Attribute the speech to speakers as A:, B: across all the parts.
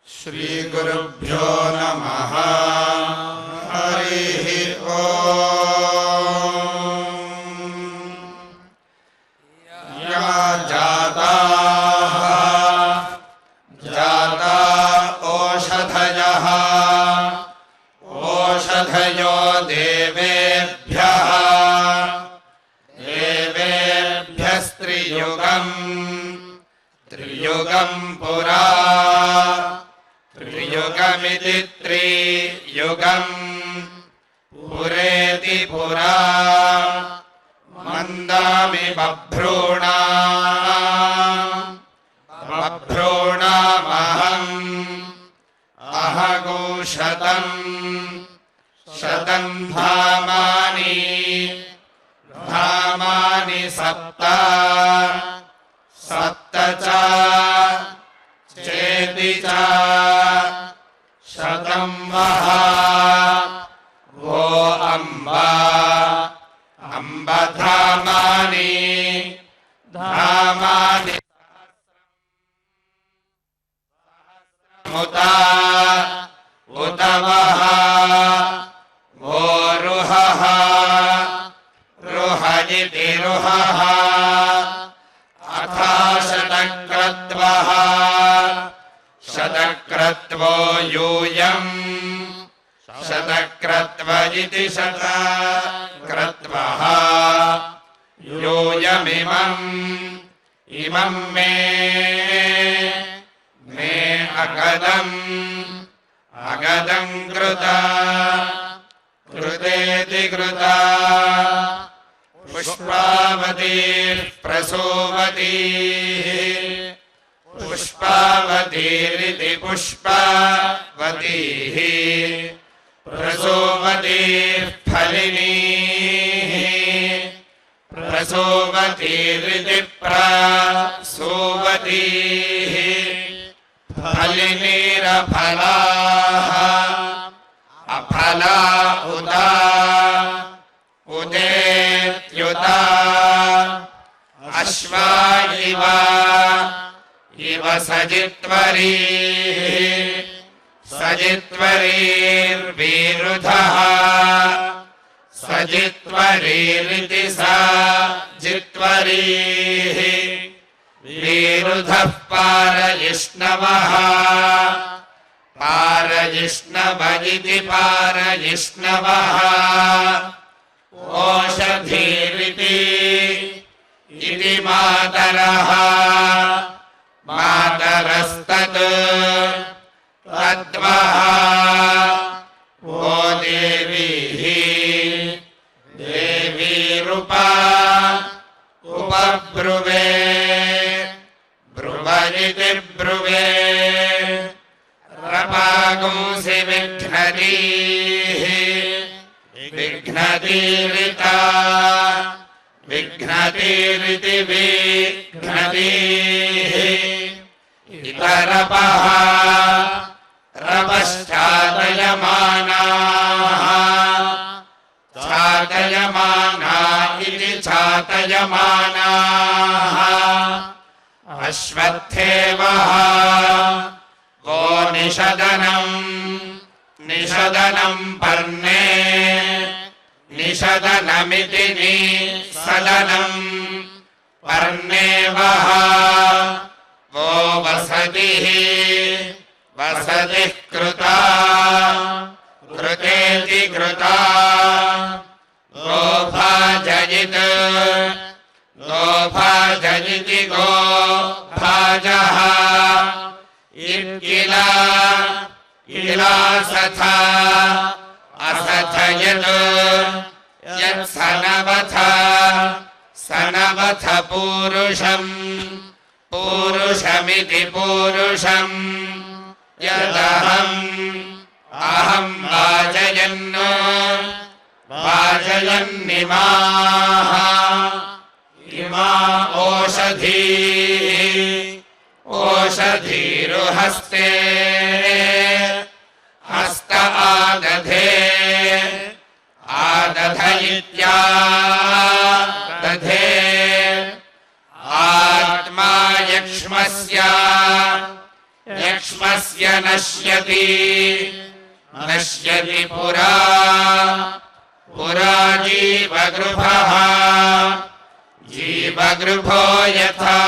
A: श्री गुरुभ्यो नमः। हरिः ओम्। या जाता ओषधयः ओषधयो त्रियुगम् पुरा त्रियुगमिति त्रियुगम् पुरेति पुरा मन्दामि बभ्रूणामहम् अहगोशतम् शतम् धामानि सप्त च चेति च शतम् वः वो अम्ब धामानि उत वः वो रुहः रुहजिति रुहः शतक्रत्वो यूयम् शतक्रत्वजिति शतक्रत्वः यूयमिमम् मे अगदम् कृतेति कृता पुष्पावतीः प्रसूवतीः पुष्पावतीरिति पुष्पावतीः प्रसूवतीः फलिनीः प्रसूवतीरिति प्रसूवतीः फलिनीरफलाः अफला उदेत्युता अश्वा इव सजित्वरीर्वीरुधः सजित्वरीरिति सजित्वरीः वीरुधः पारजिष्णवः पारजिष्णवजिति पारजिष्णवः ओषधीरिति इति मातरः मातरस्तत् तद्वः वो देवीरूपा उपब्रुवे ब्रुवजिति ब्रुवे रपागुंसि विघ्नतीरिता विघ्नतीरिति विघ्नतीः इतरपः चातयमाना इति चातयमानाः अश्वत्थेवः वो निषदनम् पर्णे निषदनमिति निषदनम् पर्णेवः वो वसतिः कृता कृतेति कृता गोभाजयिति गोभाजः इलासथ असथयत् सनवथ पूरुषमिति पूरुषम् यदहम् वाजयन्निमाः इमा ओषधीरुहस्ते हस्त आदधयित्या दधे तस्य नश्यति नश्यति पुरा पुरा जीवगृभः जीवगृभो यथा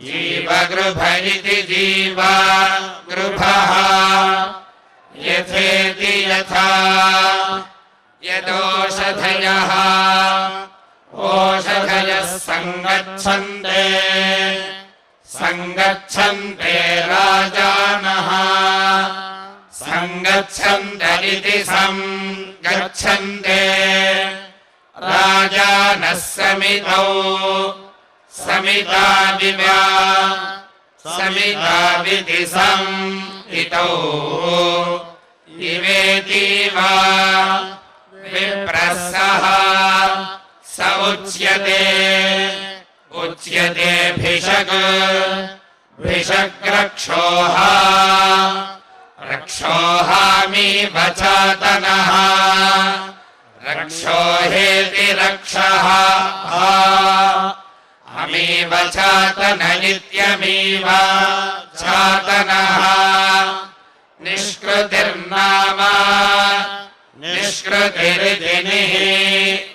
A: जीवगृभरिति जीवगृभः यथेति यथा यदोषधयः ओषधयः सङ्गच्छन्ते सङ्गच्छन्ते राजानः सङ्गच्छन्तरिति सङ्गच्छन्ते राजानः समितौ समिताविवा समिताविति समितौ इवेतीवा विप्रसः स उच्यते उच्यते भिषक् भिषग्रक्षोः रक्षोहामीव चातनः रक्षोहेति रक्षः अमीव चातन नित्यमीव चातनः निष्कृतिर्नाम निष्कृतिरिति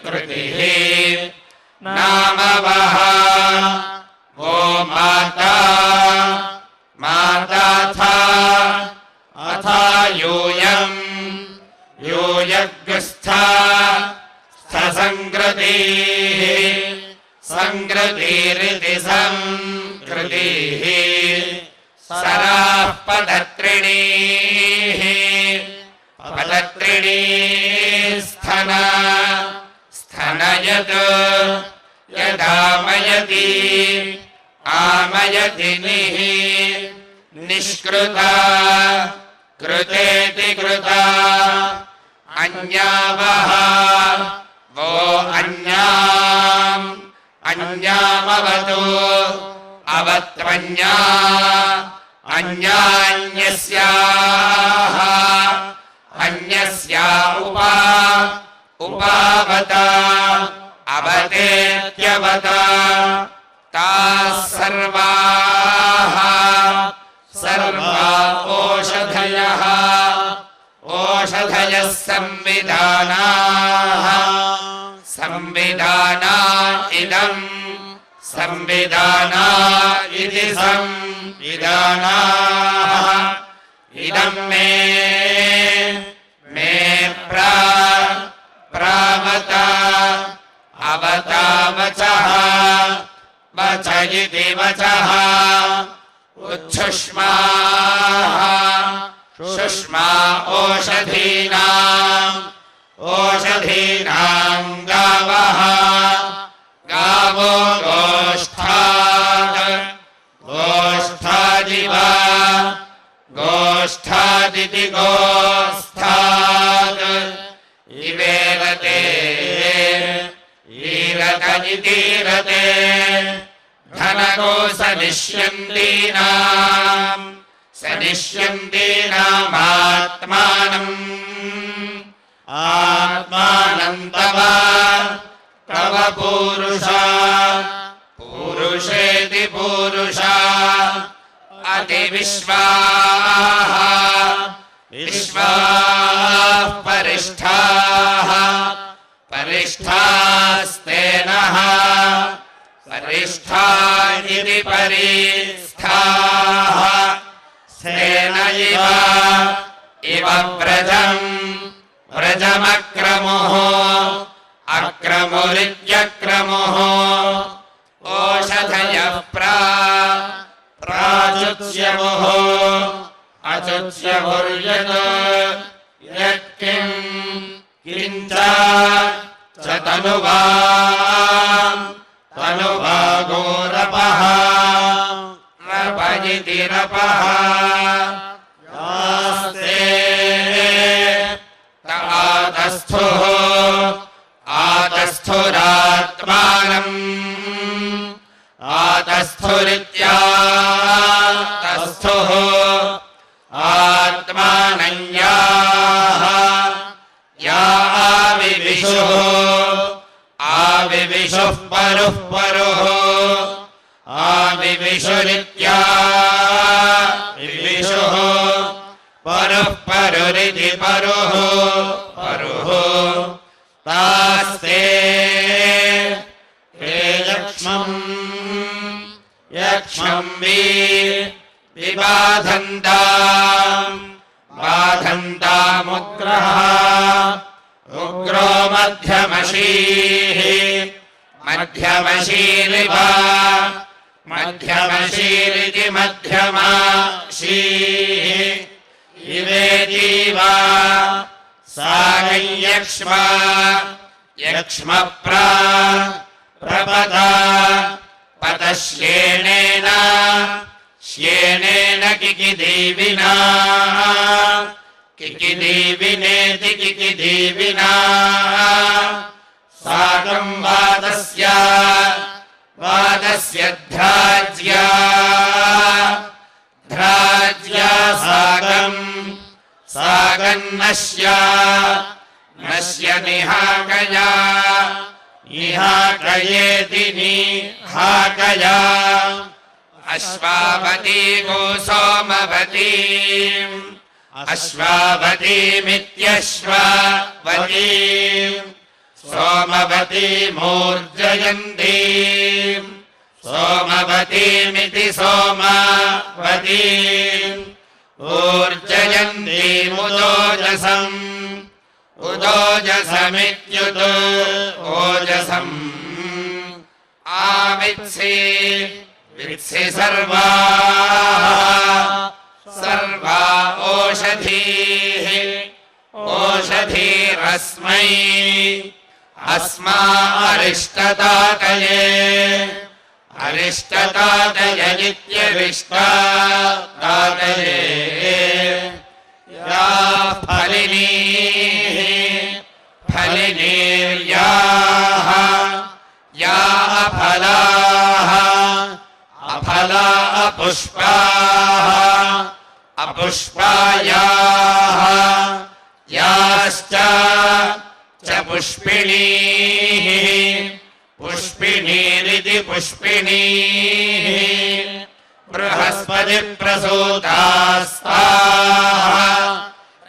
A: कृतिः नाम वः वो माता माताथा अथा यूयम् यूयग्स्था स्थसङ्कृतिः सङ्कृतिरिति सङ्कृतिः सराः पदत्रिणीः पदत्रिणी स्थना स्थनयत् यदामयति आमयति निष्कृता कृतेति कृता अन्यावः वो अन्याम् अन्यामवतु अवत्वन्या अन्यान्यस्याः अन्यस्या उपावता अवतेत्यवता ताः सर्वाः सर्वा ओषधयः ओषधयः संविधानाः संविधाना इदम् संविधाना इति संविधानाः इदम् मे मे प्रावता अवता वचः वच इति वचः उच्छुष्माः शुष्मा ओषधीनाम् ओषधीनाम् गावः गावो गोष्ठात् गोष्ठादिवा गोष्ठादिति गोष्ठात् इवेरते ईरत इतीरते धनको सनिष्यन्तीनाम् सनिष्यन्तीनामात्मानम् आत्मानम् तव तव पूरुषा पूरुषेति पूरुषा अतिविश्वाः विश्वाः परिष्ठाः परिष्ठास्तेनः परिष्ठा इति परिष्ठाः स्तेन इव व्रजम् व्रजमक्रमुः अक्रमुरित्यक्रमुः ओषधयः प्राचुच्यमुः अचुच्यमुर्यत् यत्किम् किञ्च च तनुवा गोरपः रप इति रपः यास्ते आतस्थुः आतस्थुरात्मानम् आतस्थुरित्यातस्थुः आत्मानञ्याः या आविविशुः आविविशुः परुः परुः आविविशुरित्या परुः परुः परुरिति परुः परुः तास्ते हे यक्ष्मं विबाधन्ताम् बाधन्तामुग्रः उग्रो मध्यमशीः मध्यमशीरिव मध्यमशीरिति मध्यमाशीः इवेतीव सागयक्ष्मा प्रपदा पतश्येनेन श्येनेन किकिदीविना किकिदीविनेति किकिदीविना साकं वादस्य ध्राज्या सागन्नश्या नश्य निहाकया निहाकयेति निहाकया अश्वावती गोसोमवतीम् अश्वावतीमित्यश्वावतीम् सोमवतीमूर्जयन्तीम् सोमवतीमिति सोमवतीम् ऊर्जयन्तीमुदोजसम् उदोजसमित्युत ओजसम् आवित्सि वित्सि सर्वा ओषधीः ओषधीरस्मै अस्मा अरिष्टतातये अरिष्टतातयनित्यरिष्टतातये या फलिनीर्याः या अफलाः अफला अपुष्पाः अपुष्पायाः याश्च च पुष्पिणीः पुष्पिणीरिति पुष्पिणीः बृहस्पतिप्रसूतास्ताः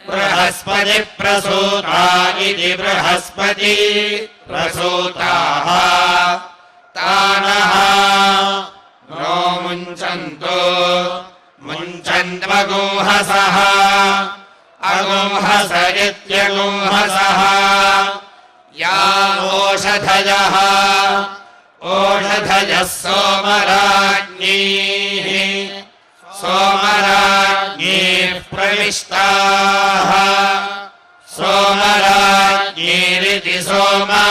A: बृहस्पतिप्रसूता इति बृहस्पतिप्रसूताः तानः नो मुञ्चन्तो मुञ्चन्त्वगुंहसः अगुंहस इत्यगुंहसः या ओषधयः ओषधयः सोमराज्ञीः सोमराज्ञीः प्रविष्टाः सोमराज्ञीरिति सोमराज्ञीः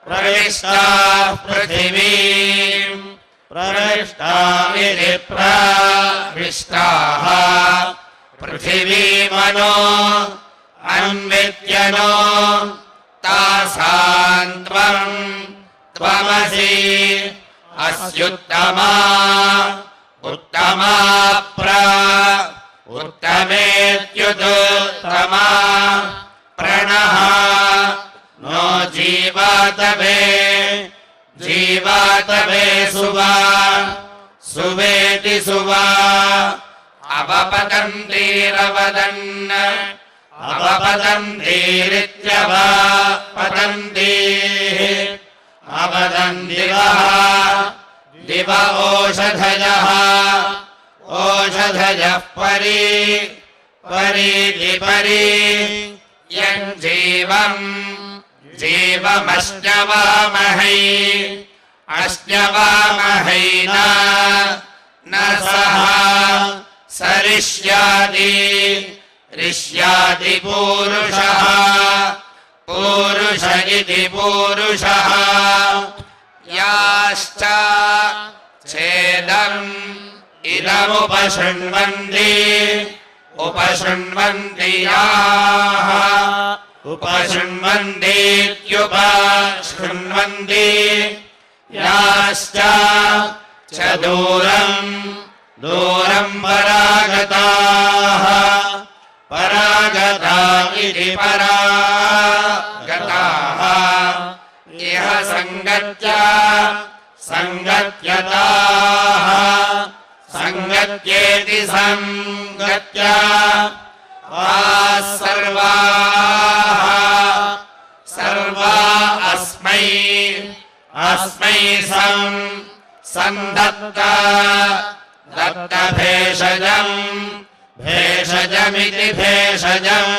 A: प्रविष्टाः पृथिवीम् प्रविष्टामिति प्रविष्टाः पृथिवीमनो अन्वित्यनो तासां त्वमसि अस्युत्तमा उत्तमा उत्तमेत्युत्तमा प्रणः नो जीवातवे सुवा सुवेति सुवा अवपतन्तीरवदन् अवपतन्तीरित्यवपतन्तीः अवदन्दिवः दिव ओषधयः ओषधयः परीति यञ्जीवम् जीवमश्नवामहै अश्नवामहैना न सह सरिष्यादि रिष्यादि पूरुषः पूरुष इति पूरुषः याश्च छेदम् इदमुपशृण्वन्ति उपशृण्वन्ति याः उपशृण्वन्तीत्युपशृण्वन्ति याश्च च दूरम् परागताः परागता इति परागताः इह सङ्गत्यताः सङ्गत्येति सङ्गत्या सर्वाः सर्वा अस्मै अस्मै सन्दत्ता दत्तभेषजम् भेषजमिति भेषजम्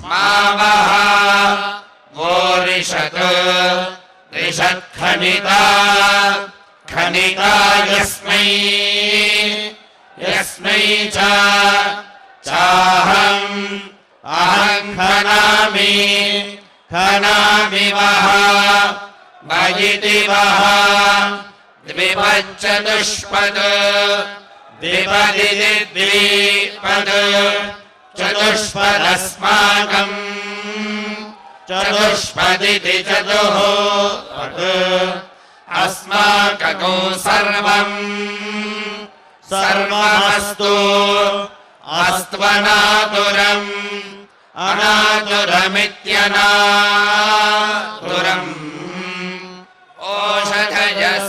A: मावः वो रिषत् रिषत्खनिता खनिता यस्मै यस्मै चाहम् अहम् खनामि वः वयिति वः द्विपच्चतुष्पद द्विपदिति द्विपद चतुष्पदस्माकम् चतुष्पदिति चतुःपद अस्माकं सर्वमस्तु अस्त्वनातुरम् अनातुरमित्यनातुरम् ओषधयः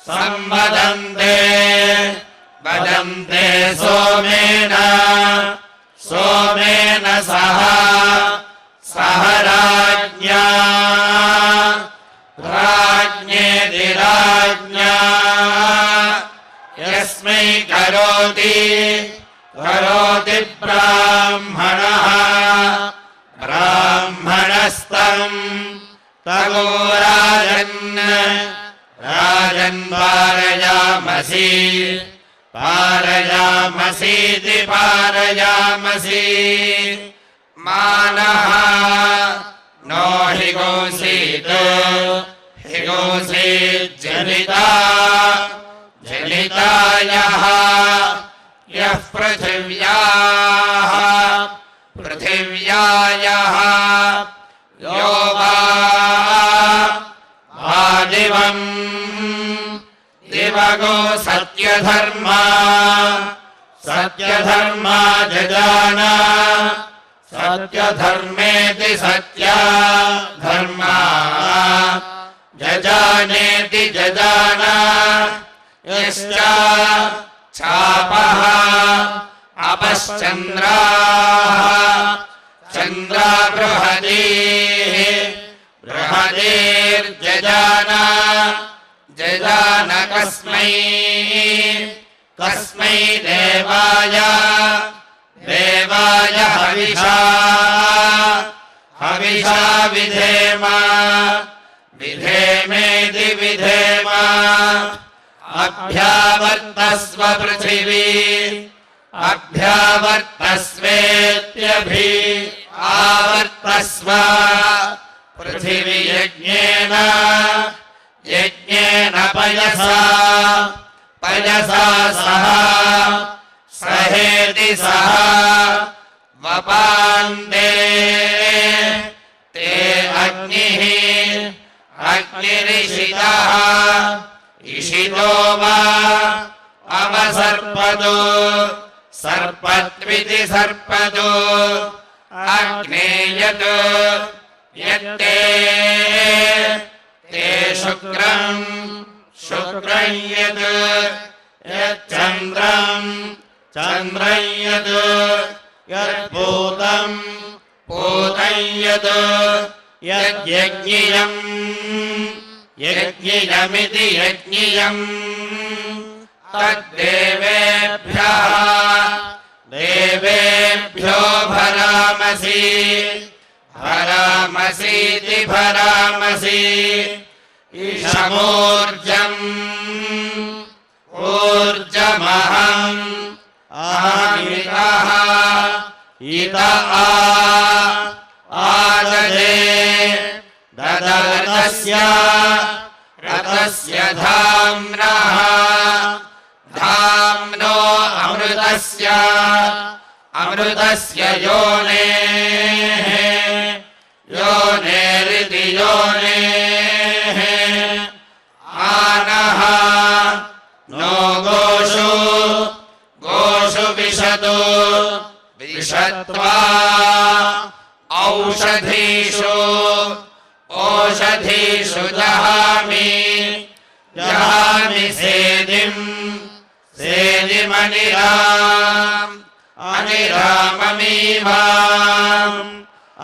A: संवदन्ते वदन्ते सोमेन सह राज्ञा राज्ञेति राज्ञा यस्मै करोति ब्राह्मणः ब्राह्मणस्तम् तगो राजन् पारयामसीति पारयामसि मानः नो हि जनितायः यः पृथिव्यायः यो वा दिवगो सत्यधर्मा जजान सत्यधर्मेति सत्यधर्मा जजानेति जजान यश्च चापः अपश्चन्द्राः चन्द्रा बृहदेर्जजान कस्मै देवाय हविषा विधेमेति विधेम अभ्यावर्तस्व पृथिवी आवर्तस्व पृथिवी यज्ञेन पयसा सहेति सह वपान्ते ते अग्निरिषितः इषितो वा अवसर्पदो सर्पत्विति सर्पदो अग्नेयत् यत्ते ते शुक्रम् यत् यच्चन्द्रम् यत् यद्भूतम् यत् यज्ञियमिति यज्ञियम् देवेभ्यो भरामसीति भरामसि ऊर्जमहम् इत आददे रथस्य धाम्नो अमृतस्य योनेरिति योनेः आनः नो गोषु विशत्वा औषधीषु जहामि सेदिम् मणिराम अनिराममीवाम्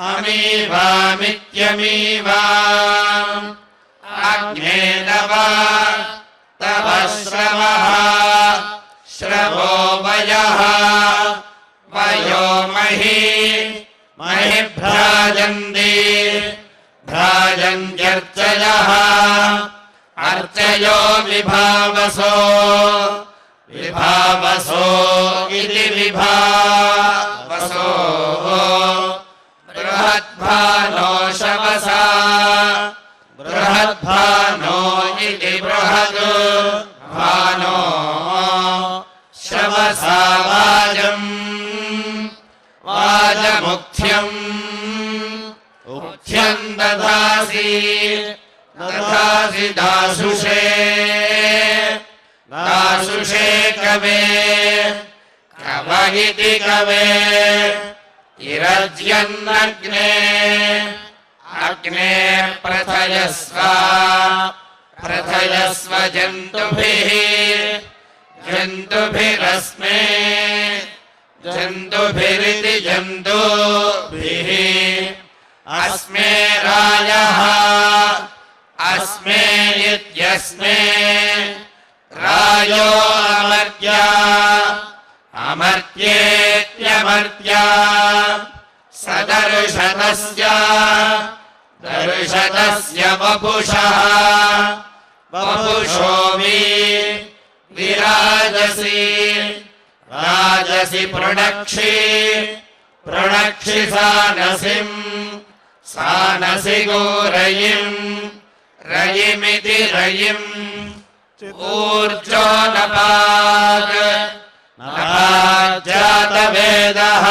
A: अमीवामित्यमीवाम् अग्ने नवा तव श्रवः श्रवो वयः वयो मही महिभ्राजन्ति भ्राजन्त्यर्चयः अर्चयो विभावसो विभावसो इति विभावसो बृहद्भानो शवसा बृहद्भानो इति बृहद्भानो शवसा वाजम् वाजमुख्यम् उख्यम् दधासि दधासि दासुषे दासुषे कवे कव इति कवे इरज्यन्नग्ने अग्ने प्रथयस्व प्रथयस्व जन्तुभिः जन्तुभिरस्मे जन्तुभिरिति जन्तुभिः अस्मे रायः अस्मे इत्यस्मे रायो अमर्त्या अमर्त्येत्यमर्त्या सदर्शतस्य दर्शतस्य वपुषः वपुषो विराजसि राजसि प्रणक्षि प्रणक्षि सानसिम् सानसि गोरयिम् रयिमिति रयिम् ऊर्जो नपात् जातवेदः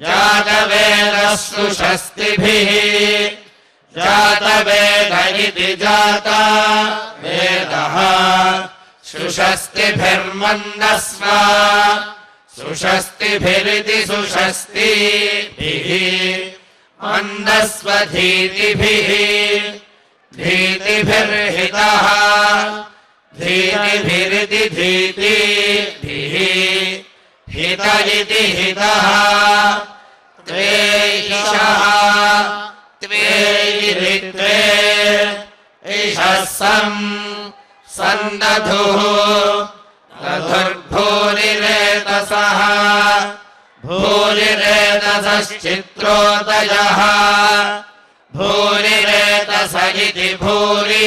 A: जातवेदः सुषस्तिभिः जातवेद इति जातवेदः सुषस्तिभिर्मन्दस्व सुषस्तिभिरिति सुषस्तिभिः मन्दस्व धीतिभिः धीतिभिर्हितः धीतिभिरिति धीतिभिः हित इति हितः त्वेषः त्वेरि त्वे इषः सन्दधुः दधुर्भूरिरेतसः भूरिरेतसश्चित्रोदयः भूरिरेतस इति भूरिरेतसः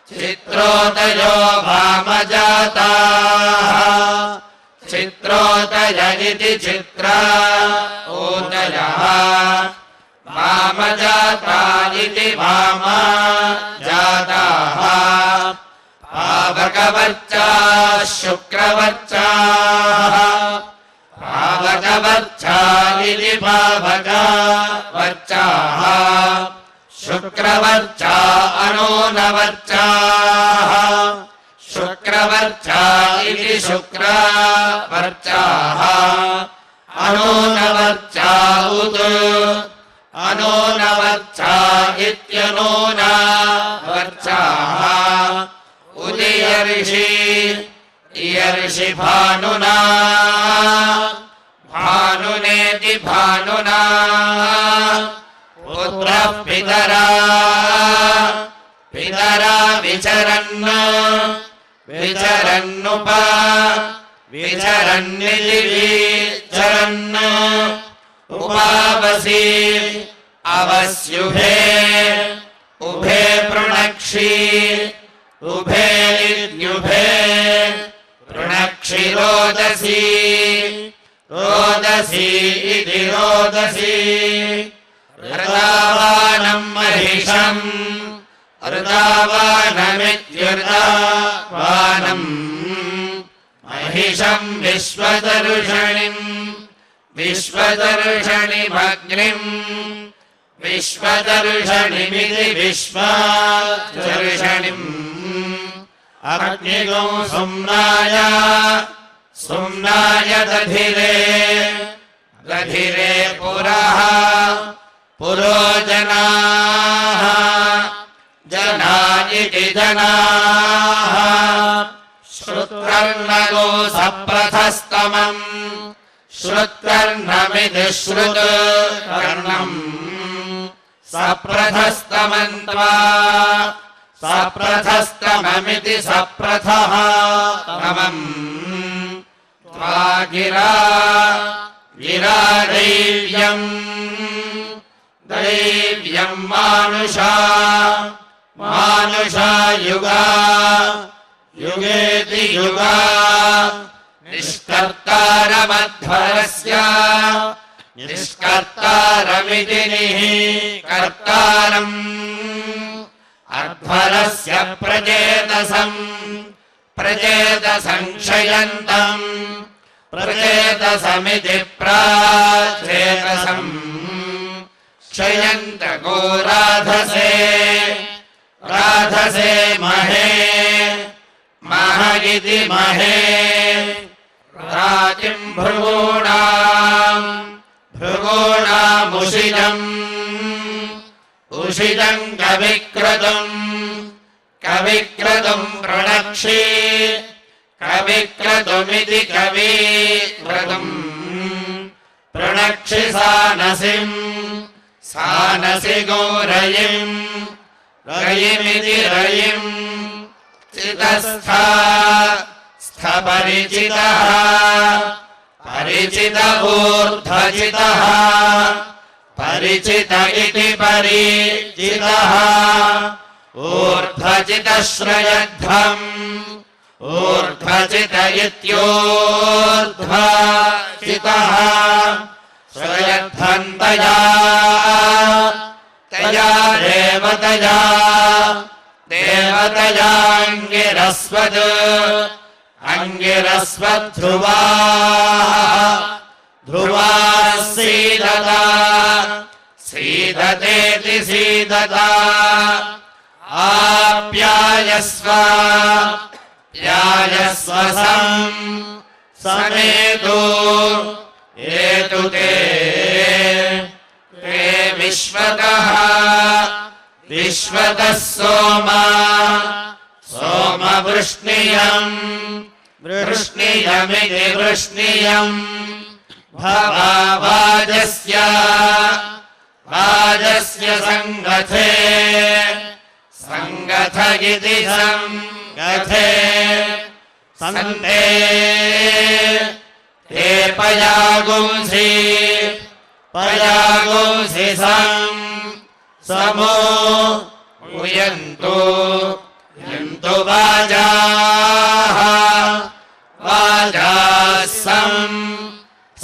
A: चित्रोदयो वामजाताः चित्रोदय इति चित्रोदयः वामजाता इति वामजाताः पावकवर्चाः शुक्रवर्चाः पावकवर्चा इति पावकवर्चाः शुक्रवर्चा अनूनवर्चाः शुक्रवर्चा इति शुक्रवर्चाः अनूनवर्चा उत अनूनवर्चा इत्यनूनवर्चाः उदयर्षि इयर्षि भानुना भानुनेति भानुना पुत्रः पितरा पितरा विचरन् विचरन्नुप विचरन्निति विचरन् उपावसि अवस्युभे उभे प्रणक्षि उभे इत्युभे प्रणक्षि रोदसी रोदसी इति रोदसी ऋतावानम् महिषम् ऋतावानमित्युर्तावानम् महिषम् विश्वदर्शनिम् विश्वदर्शनिमग्निम् विश्वदर्शनिमिति विश्वदर्शनिम् अग्निगो सुम्नाय सुम्नाय दधिरे दधिरे पुरः पुरो जनाः जना इति जनाः श्रुत्कर्णगो सप्रथस्तमम् श्रुत्कर्णमिति श्रुत्कर्णम् सप्रथस्तमन्त्वा सप्रथस्तममिति सप्रथः तमम् त्वा गिरा गिरा दैव्यम् दैव्यम् मानुषा मानुषा युगा युगेति युगा निष्कर्तारमध्वरस्य निष्कर्तारमिति कर्तारम् अध्वरस्य प्रचेतसम् प्रचेतसं क्षयन्तम् प्रचेतसमिति प्राचेतसम् क्षयन्तको राधसे राधसे महे मह इति महे राजिम् भृगूणाम् भृगूणामुषिजम् उषिजम् कविक्रतुम् कविक्रतुम् प्रणक्षि कविक्रतुमिति कविक्रतुम् प्रणक्षि सानसिम् सानसि गौरयिम् रयिमिति रयिम् चितस्था स्थपरिचितः परिचित ऊर्ध्वचितः परिचित इति परिचितः ऊर्ध्वचितश्रयध्वम् ऊर्ध्वचित इत्योर्ध्वचितः श्रयध्वन्तया तया देवतया देवतयाङ्गिरस्वद् अङ्गिरस्वध्रुवाः ध्रुवाः सीदता सीदतेति सीदता आप्यायस्व प्यायस्व समेतु एतु ते विश्वतः विश्वतः सोमा सोमवृष्णियम् वृष्णियमिति वृष्णियम् भवावाजस्य वाजस्य सङ्गथे सङ्गथ इति सङ्गथे सन्ते ते पयागुंसि पयागुंसि समो यन्तु यन्तु वाजाः वाजाः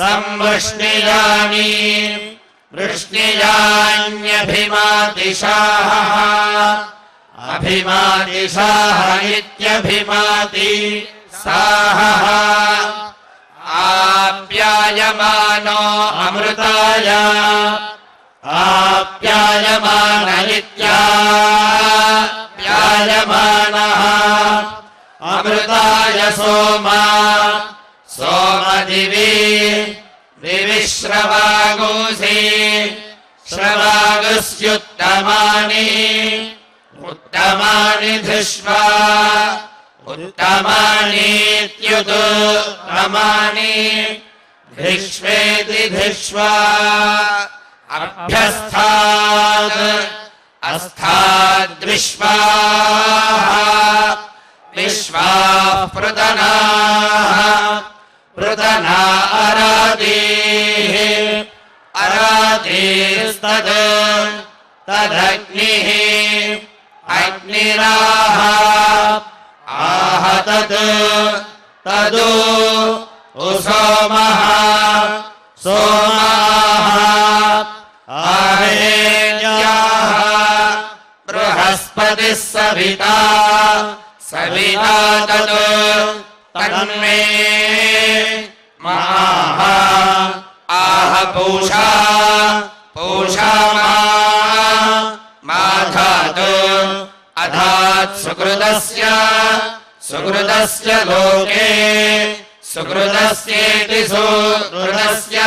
A: संवृष्णियानि वृष्णियान्यभिमातिशाः अभिमातिशाः इत्यभिमाति साहः आप्यायमानो अमृताय आप्यायमान इत्याप्यायमानः अमृताय सोमा सोमदिवि दिवि श्रवागुंसि श्रवागुस्युत्तमानि उत्तमानि धिष्वा उत्तमानीत्युत्तमानि धिष्वेति धिष्वा अभ्यस्थात् अस्ताद्विश्वाः विश्वाः पृतनाः पृतना अरातीः अरातीस्तद् तदग्निः अग्निराह आह तत् तदु सोमः सोमाः आहेयाः बृहस्पतिः सविता सविता तत् तन्मे माह आह पूषा पूषा माधात् अधात् सुकृतस्य सुकृतस्य लोके सुकृतस्येति सुकृतस्य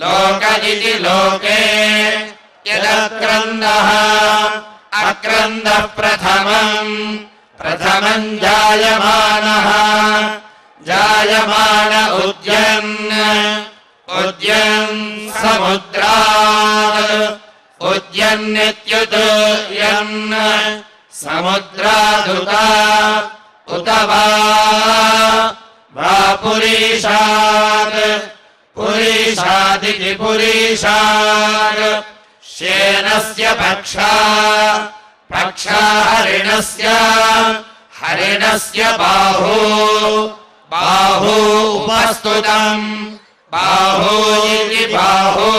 A: लोक इति लोके यदक्रन्दः अक्रन्दः प्रथमम् प्रथमम् जायमानः जायमान उद्यन् उद्यन् समुद्रात् उद्यन्नित्युदयन् समुद्रादुता उत वा पुरीशात् पुरीशादिति पुरीशात् श्येनस्य पक्षा पक्षा हरिणस्य हरिणस्य बाहू बाहू उपस्तुतम् बाहू इति बाहू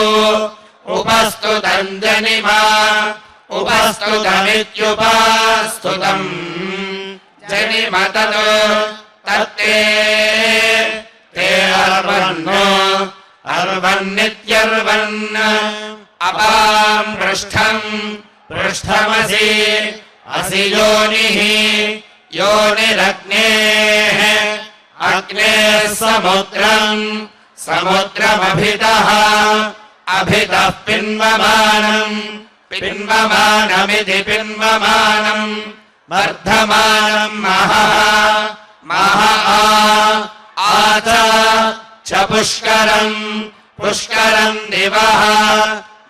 A: उपस्तुतम् जनिमा उपस्तुतमित्युपस्तुतम् जनिम तत् तत्ते ते अर्वन् अर्वन्नित्यर्वन् अपाम् पृष्ठम् पृष्ठमसि असि योनिः योनिरग्नेः अग्नेः समुद्रम् समुद्रमभितः अभितः पिन्वमानम् पिन्वमानमिति पिन्वमानम् वर्धमानम् महः महः आच च पुष्करम् पुष्करम् दिवः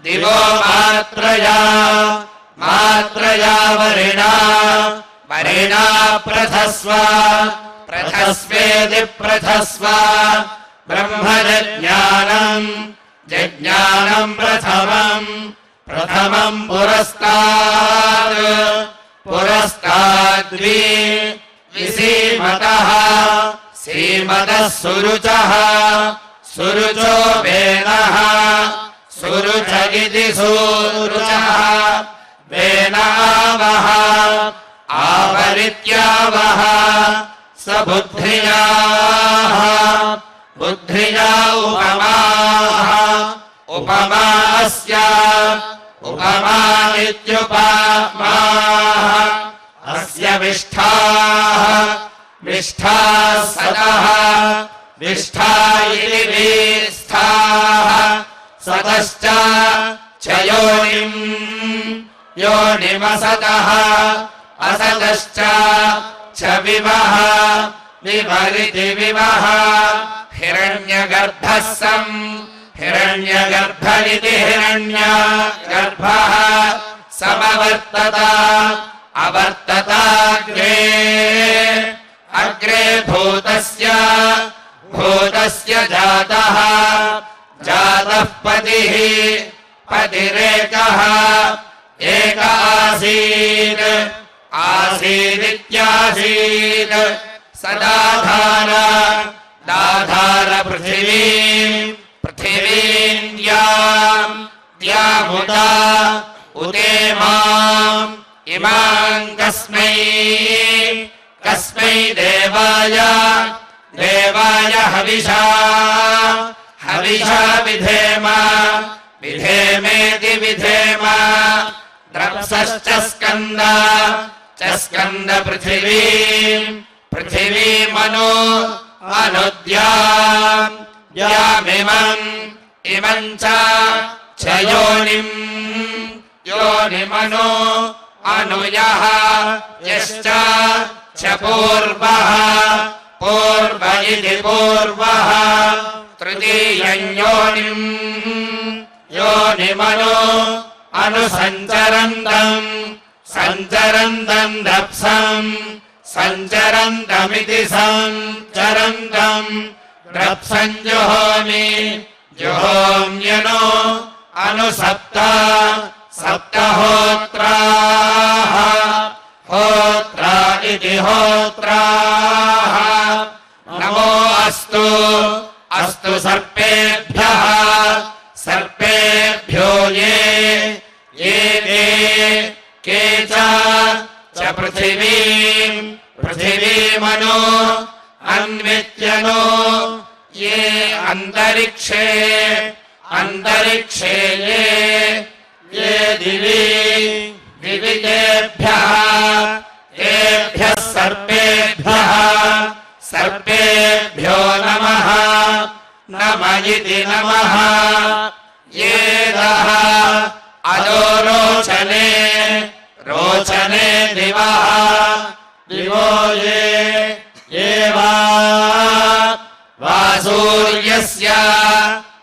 A: दिवो मात्रया मात्रया वरिणा वरिणा प्रथस्व प्रथस्वेति प्रथस्व ब्रह्मजज्ञानम् जज्ञानम् प्रथमम् प्रथमम् पुरस्तात् पुरस्ताद्वि विसीमतः सीमतः सुरुचः सुरुचो वेनः सुरुच इति सुरुचः वेनावः आवरित्यावः स बुद्ध्याः बुद्ध्या उपमाः उपमास्य उपमा इत्युपमाः अस्य विष्ठाः विष्ठाः सतः विष्ठा इति विष्ठाः सतश्च च योनिम् योनिमसतः असतश्च च विवः विवरिति विवः हिरण्यगर्भः सम् हिरण्यगर्भ इति हिरण्यगर्भः समवर्तत अवर्तताग्रे अग्रे भूतस्य भूतस्य जातः जातः पतिः पतिरेकः एक आसीत् आसीदित्यासीत् सदाधार दाधार पृथिवीम् पृथिवीम् द्यामुदा उदेमाम् इमाम् कस्मै कस्मै देवाय देवाय हविषा हविषा विधेम विधेमेति विधेम द्रप्सश्च स्कन्द च स्कन्द पृथिवीम् पृथिवीमनु अनुद्याम् यामिमम् इमम् च योनिम् योनिमनु अनुयः यश्च च पूर्वः पूर्व इति पूर्वः तृतीयम् योनिम् योनिमनु अनुसञ्चरन्तम् सञ्चरन्तम् द्रप्सम् सञ्चरन्तमिति सञ्चरन्तम् द्रप्सम् जुहोमि जुहोम्यनु अनुसप्त सप्तहोत्राः होत्रा इति होत्राः नमो अस्तु अस्तु सर्पेभ्यः सर्पेभ्यो ये ये के च पृथिवीम् पृथिवीमनु अन्वित्यनु ये अन्तरिक्षे अन्तरिक्षे ये दिवि दिवि तेभ्यः तेभ्यः सर्पेभ्यः सर्पेभ्यो नमः नम इति नमः येदः अदो रोचने रोचने दिवः दिवो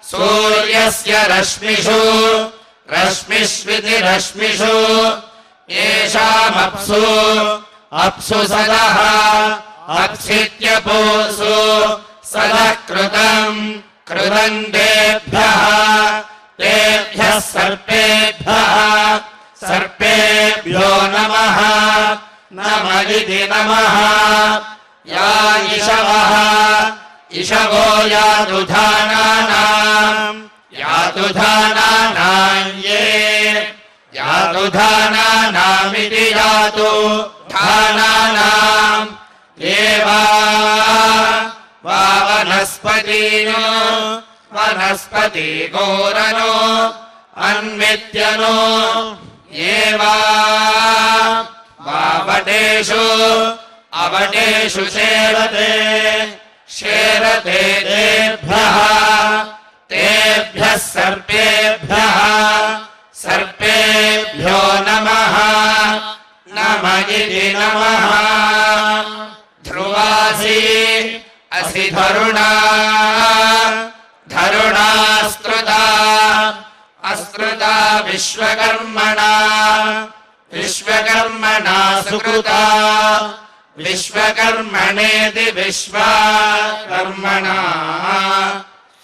A: सूर्यस्य रश्मिषु रश्मिष्विति रश्मिषु येषामप्सु अप्सु सदः अप्सित्यपोसु सदः कृतम् तेभ्यः सर्पेभ्यः सर्पेभ्यो नमः नमदिति नमः या इषवो यातुधानानाम् ये यातुधानानामिति यातुधानानाम् देवा वा वनस्पतिगोरनो अन्वित्यनो ये वा अवटेषु शेरते तेभ्यः सर्पेभ्यो नमः नमदिति नमः ध्रुवासि असि धरुणास्तृता विश्वकर्मणा सुकृता विश्वकर्मणेति विश्वकर्मणा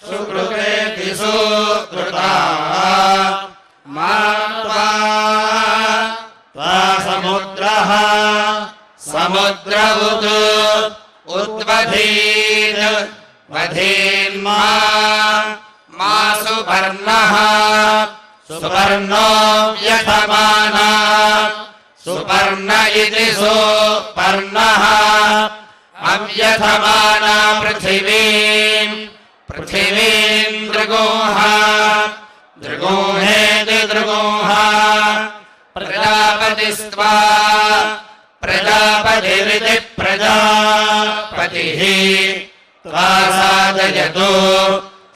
A: सुकृतेति सुकृता समुद्रवुत् उद्वधीन्मा सुपर्णः सुपर्णो व्यथमाना सुपर्ण इति सुपर्णः अव्यथमाना पृथिवीं दृगोहेति दृगोः प्रजापतिरिति प्रजापतिः त्वा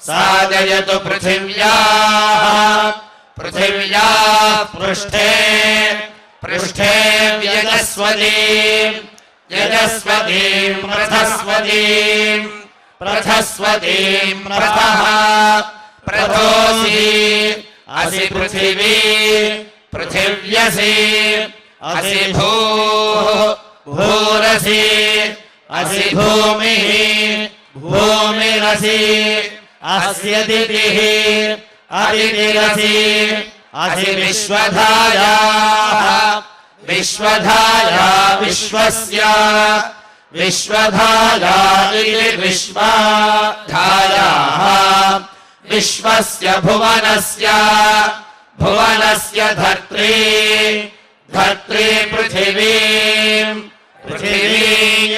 A: सादयतु पृथिव्याः पृष्ठे यजस्वतीं प्रथस्वतीं प्रथोऽसि असि पृथिव्यसि असि भूरसि असि भूमिरसि अस्य अदितिरसि असि विश्वधाया विश्वधाया इति विश्वधायाः विश्वस्य भुवनस्य धर्त्री पृथिवीं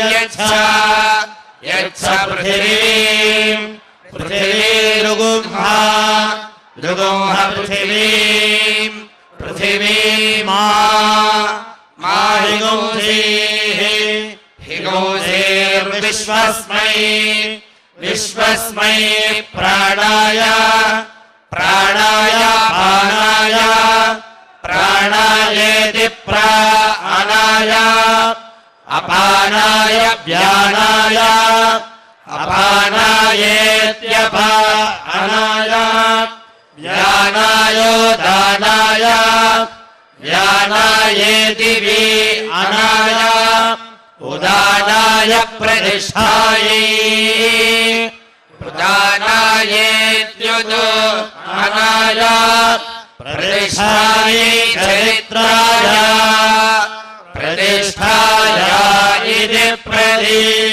A: यच्छ पृथिवीरुगुंहा पृथिवीमा हिगोसेर्विश्वस्मै प्राणाय प्राणायेति प्राणाय अपानाय व्यानाय अपानायेत्यपानाय व्यानायोदानाय व्यानायेति विअनाय उदानाय प्रतिष्ठायै उदानायेत्युदानाय प्रतिष्ठायै चरित्राय प्रतिष्ठाय इति प्रतिष्ठायै